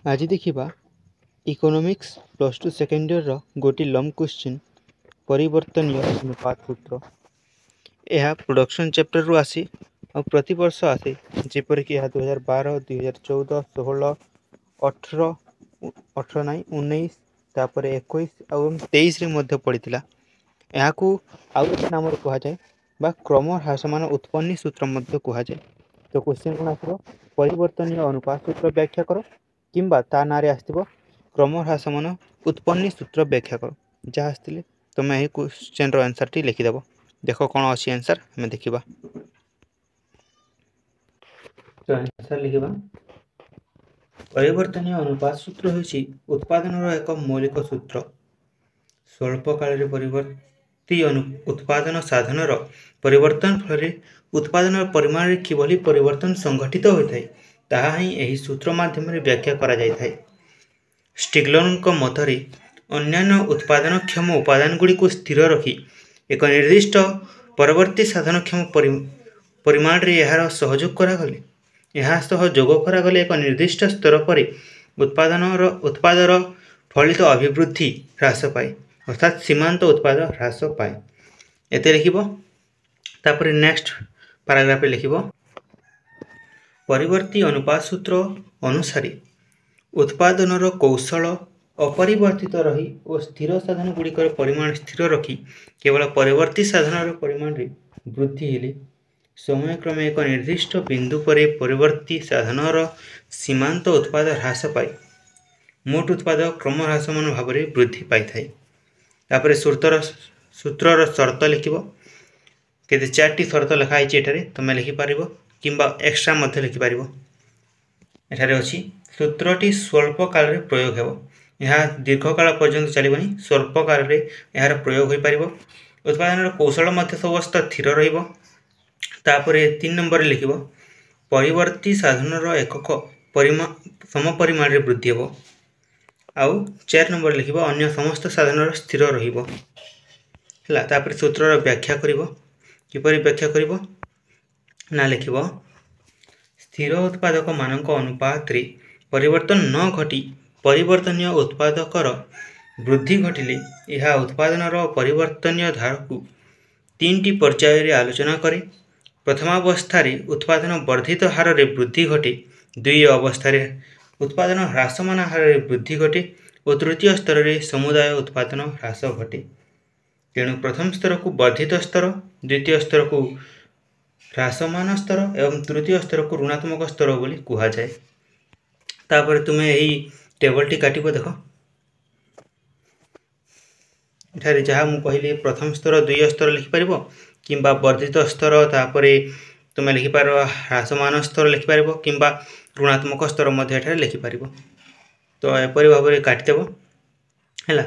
आज देखिबा economics plus two second year रो गोटी लंब क्वेश्चन परिवर्तनीय अनुपात सूत्र। यह प्रोडक्शन चैप्टर रु आसी और प्रति वर्ष आसे जेपर कि 2012 2014 16 18 18 नहीं 19 तापर 21 और 23 रे मध्य पड़ीथिला। याकू आउ एक नाम रे कहा जाय बा क्रम ह्रासमान उत्पन्न सूत्र मध्य कहा जाय। तो क्वेश्चन कोन आसीबो परिवर्तनीय अनुपात सूत्र व्याख्या करो किंबा ता नारे आस्तिबो क्रम ह्रासमान उत्पन्न सूत्र व्याख्या करो जहाँ आस्तिले तुम यही क्वेश्चन रो आंसर टी लिखि देबो। देखो कौन अच्छी आंसर हमें देखिबा। तो आंसर लिखिबा परिवर्तनीय अनुपात सूत्र होछि उत्पादन रो एक मौलिक सूत्र। स्वल्प काल रे परिवर्ती उत्पादन साधन रो परिवर्तन फल उत्पादन परिमाण रे किभली परिवर्तन संघटित होइथाय ताहा ही एही सूत्र माध्यम रे व्याख्या करा जाय थाय। स्टिग्लरଙ୍କ मତରେ ଅନ୍ୟାନ୍ୟ ଉତ୍ପାଦନକ୍ଷମ ଉପାଦାନଗୁଡ଼ିକୁ ସ୍ଥିର ରଖି ଏକ ନିର୍ଦ୍ଦିଷ୍ଟ ପରବର୍ତ୍ତୀ ସାଧନକ୍ଷମ ପରିମାଣରେ ଏହାର ସହଯୋଗ କରାଗଲେ ଏହା ସହ ଯୋଗ କରାଗଲେ ଏକ ନିର୍ଦ୍ଦିଷ୍ଟ ସ୍ତର ପରେ ଉତ୍ପାଦର ଫଳିତ ଅଭିବୃଦ୍ଧି ହ୍ରାସ ପାଏ ଅର୍ଥାତ୍ ସୀମାନ୍ତ ଉତ୍ପାଦ ହ୍ରାସ ପାଏ। ଏତେ ଲେଖିବ। ତାପରେ ନେକ୍ସଟ ପାରାଗ୍ରାଫରେ ଲେଖିବ ପରିବର୍ତ୍ତୀ ଅନୁପାତ ସୂତ୍ର ଅନୁସାରେ उत्पादनर कौशल अपरिवर्तित रही और स्थिर साधन गुड़िकर परिमाण स्थिर रखी केवल परवर्ती साधन परिमाण रे वृद्धि हेले समयक्रमे एक निर्दिष्ट बिंदु पर परवर्ती साधनर सीमांत उत्पाद ह्रास पाए मोट उत्पाद क्रम ह्रासमान भाव में वृद्धि पाई थाए। तापर सूत्रर शर्त लिखिबो केते 4टी शर्त लिखाई एठारे तुम लिखिपार किंबा एक्स्ट्रा मध्य लिखिपार। एठारे अछि सूत्रटी स्वल्प काल रे प्रयोग हेबो यह दीर्घ काल पर्यंत चलीबनी स्वल्प काल रे यार प्रयोग होई परिबो। उत्पादन कौशल मध्य समस्त स्थिर रहिबो। तापर 3 नंबर लिखिबो परिवर्ती साधन रो एकक सम परिमाण रे वृद्धि हेबो आउ 4 नंबर लिखिबो अन्य समस्त साधन रो स्थिर रहिबो हला। तापर सूत्र रो व्याख्या करिवो किपरि व्याख्या करिवो ना लिखिबो स्थिर उत्पादक मानक अनुपात रे परिवर्तन न घटी परिवर्तनीय उत्पादकर वृद्धि घटिले यह उत्पादन परिवर्तनीय धार को 3टी पर्याय रे आलोचना करे। प्रथमावस्था रे उत्पादन वर्धित हार रे वृद्धि घटे द्वितीय अवस्था रे उत्पादन ह्रासमान हार रे वृद्धि घटे और तृतीय स्तर रे समुदाय उत्पादन ह्रास घटे। तेणु प्रथम स्तर को वर्धित स्तर द्वितीय स्तर को ह्रासमान स्तर एवं तृतीय स्तर को ऋणात्मक स्तर बोली कहा जाए। तापर तुम्हें यही टेबल टी काटिबो देखो एठारे जहाँ मु कहली प्रथम स्तर द्वितीय स्तर लिखि परिबो किंबा वर्धित स्तर तापर तुम्हें लिखि पारो ह्रासमान स्तर लिखि परिबो किंबा ऋणात्मक स्तर मध्ये एठारे लिखि परिबो। तो एपरि भाव रे काटि देबो हैला।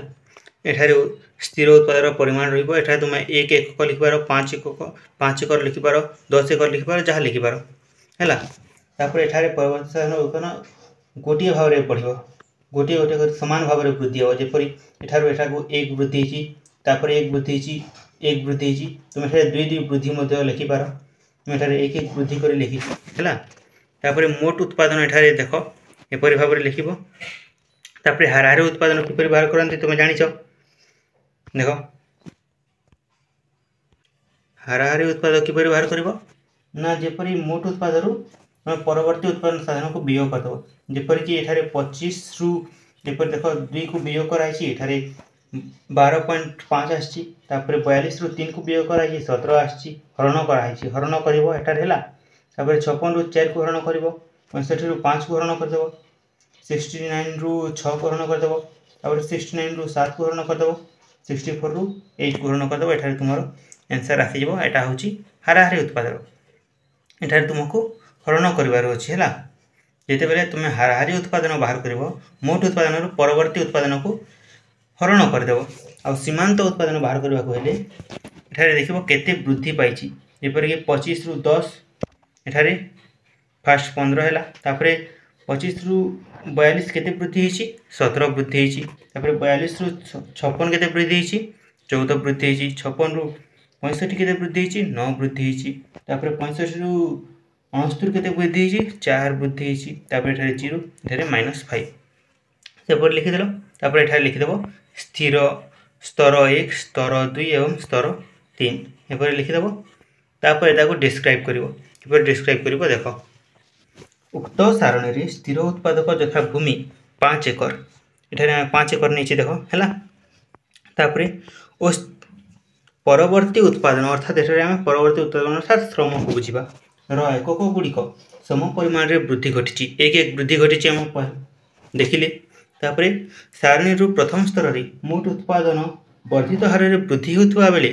एठारे स्थिर उत्पादन परिमाण रहिबो एठारे तुम्हें 1 एकक लिखि पारो 5 एकक लिखि पारो 10 एकक लिखि पारो जहाँ लिखि पारो हैला। तापर एठारे परिवर्तन साधन उत्पन्न गोटे भाव में पढ़ो गोटे गोटे कर समान भाव में वृद्धि हो जेपरी एठार एठा को 1 वृद्धि होची तापर 1 वृद्धि होची 1 वृद्धि होची तुम एठारे 2 वृद्धि मध्ये लिखि पारो तुम एठारे 1 1 वृद्धि कर लिखि हैला। तापर मोट उत्पादन एठारे देखो एपरि भाव में लिखिबो। तापर हाराहारी उत्पादन किपरि बाहर करंती तुम जानिछो देखो हाराहारी उत्पादन किपरि बाहर करिवो ना जेपरि मोट उत्पादन परवर्ती उत्पादन साधन को वियोग करदो जेपर कि एठारे 25 रु जेपर देखो 2 को वियोग कराइछि एठारे 12.5 आछि तापर 42 रु 3 को वियोग कराइछि 17 आछि हरण कराइछि हरण करिवो एठारे हैला। तापर 56 रु 4 को हरण करिवो 65 रु 5 को हरण कर देबो 69 रु 6 को हरण कर देबो तापर 69 रु 7 को हरण कर देबो 64 रु 8 को हरण कर देबो एठारे तुमरो आंसर आसी जिवो। एटा होछि हाराहारी उत्पादन एठारे तुमको हरण करिवार अछि हैला। जेते बेले तुम हाराहारी उत्पादन बाहर करिवो मोट उत्पादन परवर्ती उत्पादन को हरण कर देबो आ सीमांत उत्पादन बाहर करबा को हेले एठारे देखिबो केते वृद्धि पाइछि जेपर कि 25 रु 10 एठारे फर्स्ट 15 हैला तापर 25 रु 42 केते वृद्धि हिछि 17 वृद्धि हिछि तापर 42 रु 56 केते वृद्धि हिछि 14 वृद्धि हिछि 56 रु 65 केते वृद्धि हिछि 9 वृद्धि हिछि तापर 65 रु 69 केते वृद्धि हिछि 4 वृद्धि हिछि तापर एठारे 0 एठारे -5 सेपट लिखिदेल तापर एठारे लिखिदेव स्थिर स्तर 1 स्तर 2 एवं स्तर 3 एपर लिखिदेव तापर ताको डिस्क्राइब करिवो किपर डिस्क्राइब करिवो देख उक्त सारणी रे स्थिर उत्पादक यथा भूमि 5 एकर एठारे 5 एकर नीचे देख हैला तापर ओ परवर्ती उत्पादन अर्थात एठारे हम परवर्ती उत्पादन अर्थात श्रम को बुझिबा र एकक गुड़िक सम परिमाण रे वृद्धि घटी एक एक वृद्धि घटी हम देखिले तापर सारणी रु प्रथम स्तर रे मोट उत्पादन वर्धित हार रे वृद्धि होतबा बेले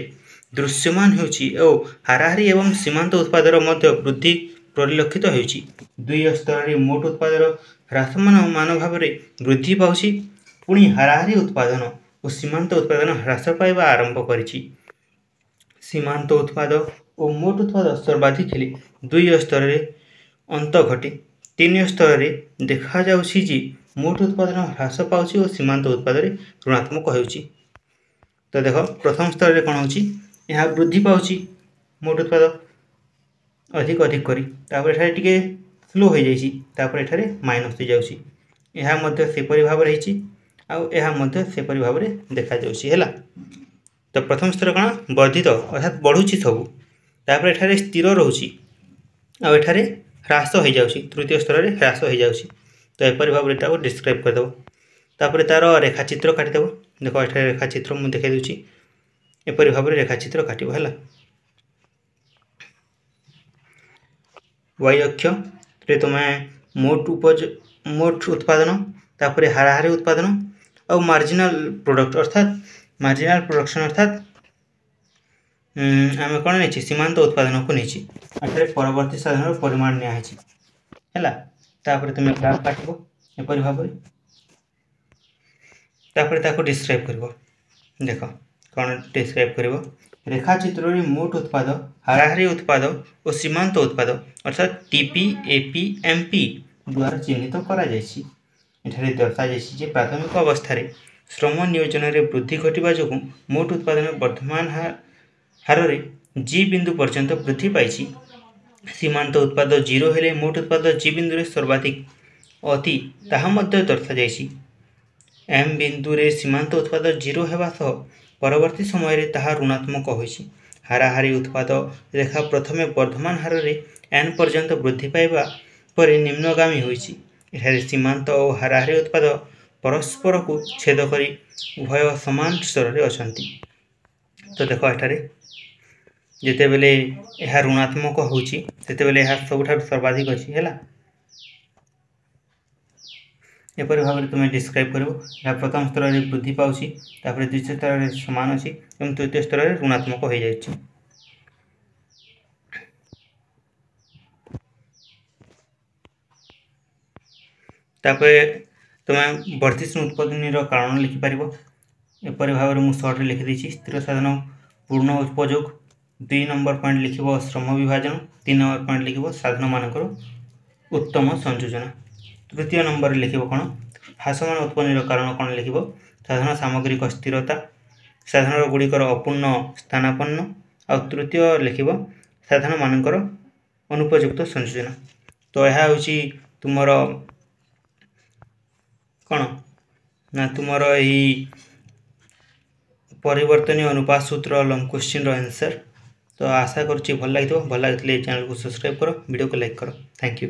दृश्यमान होउची ओ हाराहारी एवं सीमांत उत्पादन मध्य वृद्धि परिलक्षित होउची दुई स्तर रे मोट उत्पादन ह्रासमान मान भाव रे वृद्धि पाउची पुणी हाराहारी उत्पादन और सीमांत उत्पादन ह्रास पाइबा आरंभ करिछि सीमांत उत्पाद और मोट उत्पाद सर्वाधिक हेले दुई स्तर रे अंत घटे 3 स्तर रे देखा जाउछि जे मोट उत्पादन ह्रास पाउछि और सीमांत उत्पाद रे ऋणात्मक होउछि तो देख प्रथम स्तर रे कोन होउछि यहा वृद्धि पाउछि मोट उत्पाद अधिक अधिक करी तापर एठारे टिके स्लो हो जाइछि तापर एठारे माइनस हो जाउछि यहा मध्ये सेपरि भाव रहिछि आ यहा मध्ये सेपरि भाव रे देखा जाउछि हैला तो प्रथम स्तर कोन वर्धित अर्थात बढ़ुछि सब तापर एठारे स्थिर रहउछि आ एठारे ह्रास हो जाउछि तृतीय स्तर रे ह्रास हो जाउछि तो एपरि भाव रे ताको डिस्क्राइब कर दो तापर तार रेखा चित्र काटि देबो देखो एठारे रेखा चित्र मु देखाइ दोछि एपरि भाव रे रेखा चित्र काटिबो हैला y अक्ष रे तमे मोट उत्पादन तापर हाराहारी उत्पादन और मार्जिनल प्रोडक्ट अर्थात मार्जिनल प्रोडक्शन अर्थात आम कौन नहीं सीमांत उत्पादन को नहीं अठारे परवर्ती साधन परिमाण नियाची हैला तापर तुम ग्राफ काटबो एपरि भाव तापर ताको डिस्क्राइब करबो देखो कौन डिस्क्राइब करबो रेखा चित्र रे मोट उत्पाद हाराहारी उत्पाद और सीमांत उत्पाद अर्थात टीपी एपी एमपी द्वारा चिन्हित करा जायछि एठारे दर्शा जायछि जे प्राथमिक अवस्था रे श्रम नियोजन रे वृद्धि घटिबा जोगु मोट उत्पादन वर्तमान हार रे जी बिंदु पर्यंत वृद्धि पाइछि सीमांत उत्पाद 0 हेले मोट उत्पाद जी बिंदु रे सर्वाधिक अति ताहा मध्ये दर्शा जायछि एम बिंदु रे सीमांत उत्पाद 0 हेबा सह परवर्ती समय रे ताहा ऋणात्मक होइछि हाराहारी उत्पाद रेखा प्रथमे वर्धमान हार रे एन पर्यंत वृद्धि पाइबा परे निम्नगामी होइछि एठारे सीमांत और हाराहारी उत्पाद परस्पर को छेद करी उभय समान स्तर रे अछंती तो देखो एठारे जेते बेले एहा ऋणात्मक होउछि सेते बेले एहा सबठार सर्वाधिक अछि हैला एपरि भाव तुम डिस्क्राइब करबो या प्रथम स्तर रे वृद्धि पाउछि तापर द्वितीय स्तर रे समान अछि एवं तृतीय स्तर रे ऋणात्मक हो जायछि तापर तुम वर्धिष्णु उत्पादन रो कारण लिखि परिबो एपरि भाव मु शॉर्ट रे लिखि दिछि स्थिर साधन पूर्ण उपयोग 2 नंबर पॉइंट लिखिबो श्रम विभाजन 3 नंबर पॉइंट लिखिबो साधन मानकर उत्तम संयोजन तृतीय नंबर लिखिबो कोन ह्रासमान उत्पन्न रो कारण कोन लिखिबो साधन सामग्रिक स्थिरता साधन गुड़िकर अपूर्ण स्थानापन्न और तृतीय लिखिबो साधन मानकर अनुपयुक्त संयोजन तो यह होची तुमरो कौन ना तुमर यही परिवर्तनीय अनुपात सूत्र लॉन्ग क्वेश्चन रो आंसर तो आशा करूँ भल लगे चैनल को सब्सक्राइब करो वीडियो को लाइक करो थैंक यू।